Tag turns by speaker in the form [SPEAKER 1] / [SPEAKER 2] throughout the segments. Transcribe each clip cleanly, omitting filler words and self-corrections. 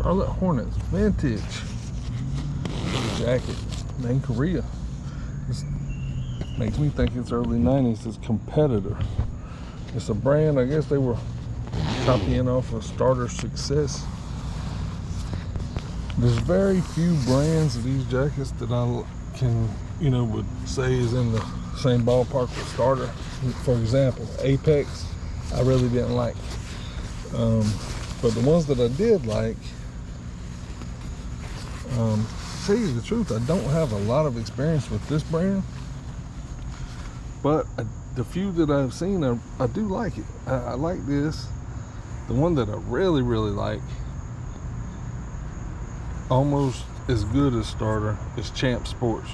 [SPEAKER 1] Charlotte Hornets vintage jacket, made in Korea. This makes me think it's early 90s. It's Competitor. It's a brand, I guess they were copying off of Starter's success. There's very few brands of these jackets that I can, would say is in the same ballpark with Starter. For example, Apex, I really didn't like. But the ones that I did like, to tell you the truth, I don't have a lot of experience with this brand, but the few that I've seen, I do like it. I like this. The one that I really, really like, almost as good as Starter, is Champ Sports.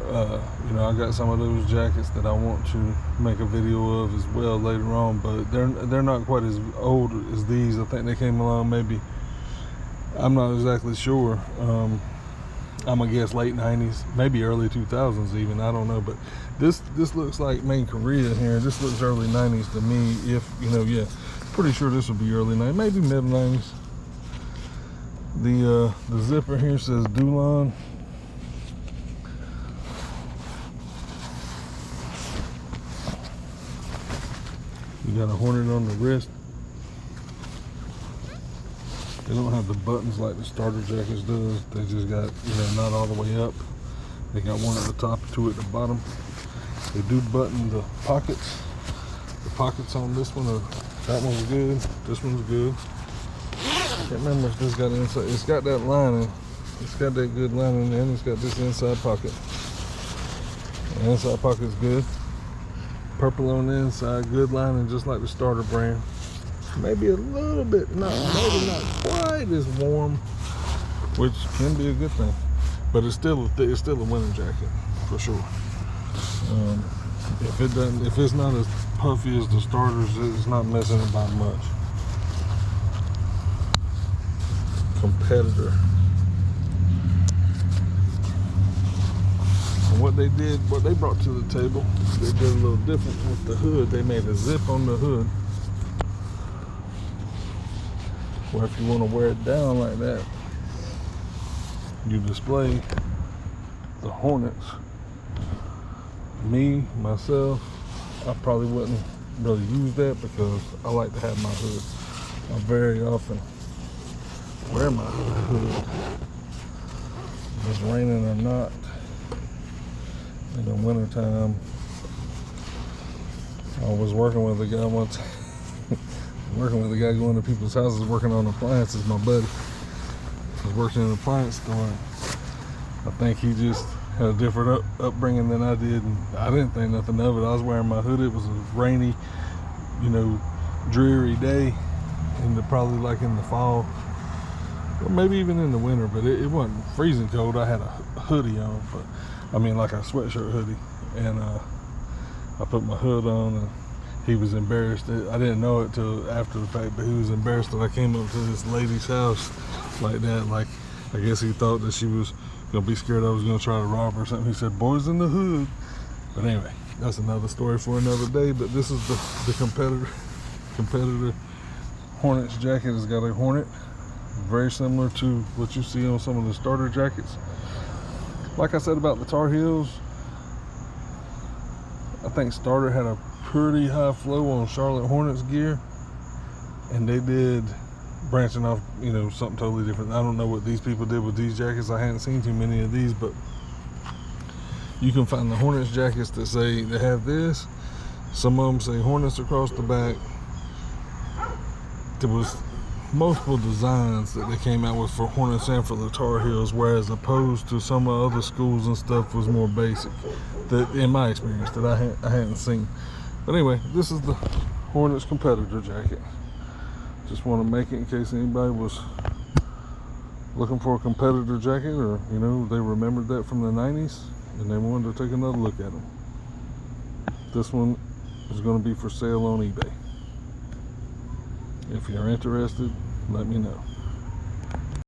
[SPEAKER 1] I got some of those jackets that I want to make a video of as well later on, but they're not quite as old as these. I think they came along maybe, I'm not exactly sure. I'm gonna guess late 90s, maybe early 2000s even, I don't know. But this looks like made in Korea here. This looks early 90s to me. If yeah, pretty sure this will be early 90s, maybe mid 90s. The zipper here says Dulon. You got a Hornet on the wrist. They don't have the buttons like the Starter jackets does. They just got, not all the way up. They got one at the top and two at the bottom. They do button the pockets. The pockets on this one that one's good. This one's good. I can't remember if this got inside. It's got that lining. It's got that good lining, and it's got this inside pocket. The inside pocket's good. Purple on the inside, good lining, just like the Starter brand. Maybe a little bit, maybe not quite as warm, which can be a good thing. But it's still a winter jacket for sure. If it's not as puffy as the Starters, it's not messing it by much. Competitor. And what they brought to the table, they did a little different with the hood. They made a zip on the hood, where if you want to wear it down like that, you display the Hornets. Myself, I probably wouldn't really use that because I like to have my hood. I very often wear my hood, if it's raining or not. In the wintertime, I was working with a guy one time, going to people's houses working on appliances. My buddy was working in an appliance store. I think he just had a different upbringing than I did, and I didn't think nothing of it. I was wearing my hood. It was a rainy, dreary day, and probably like in the fall, or maybe even in the winter, but it wasn't freezing cold. I had a hoodie on, but like a sweatshirt hoodie, and I put my hood on, and he was embarrassed. I didn't know it till after the fact, but he was embarrassed that I came up to this lady's house like that. Like, I guess he thought that she was gonna be scared I was gonna try to rob her or something. He said, "Boys in the hood." But anyway, that's another story for another day. But this is the competitor Hornets jacket. Has got a Hornet, very similar to what you see on some of the Starter jackets. Like I said about the Tar Heels, I think Starter had a pretty high flow on Charlotte Hornets gear, and they did branching off, something totally different. I don't know what these people did with these jackets. I hadn't seen too many of these, but you can find the Hornets jackets that say they have this. Some of them say Hornets across the back. There was multiple designs that they came out with for Hornets and for the Tar Heels, whereas opposed to some other schools and stuff was more basic, that in my experience, that I hadn't seen. But anyway, this is the Hornets competitor jacket. Just want to make it in case anybody was looking for a competitor jacket, or they remembered that from the 90s and they wanted to take another look at them. This one is going to be for sale on eBay. If you're interested, let me know.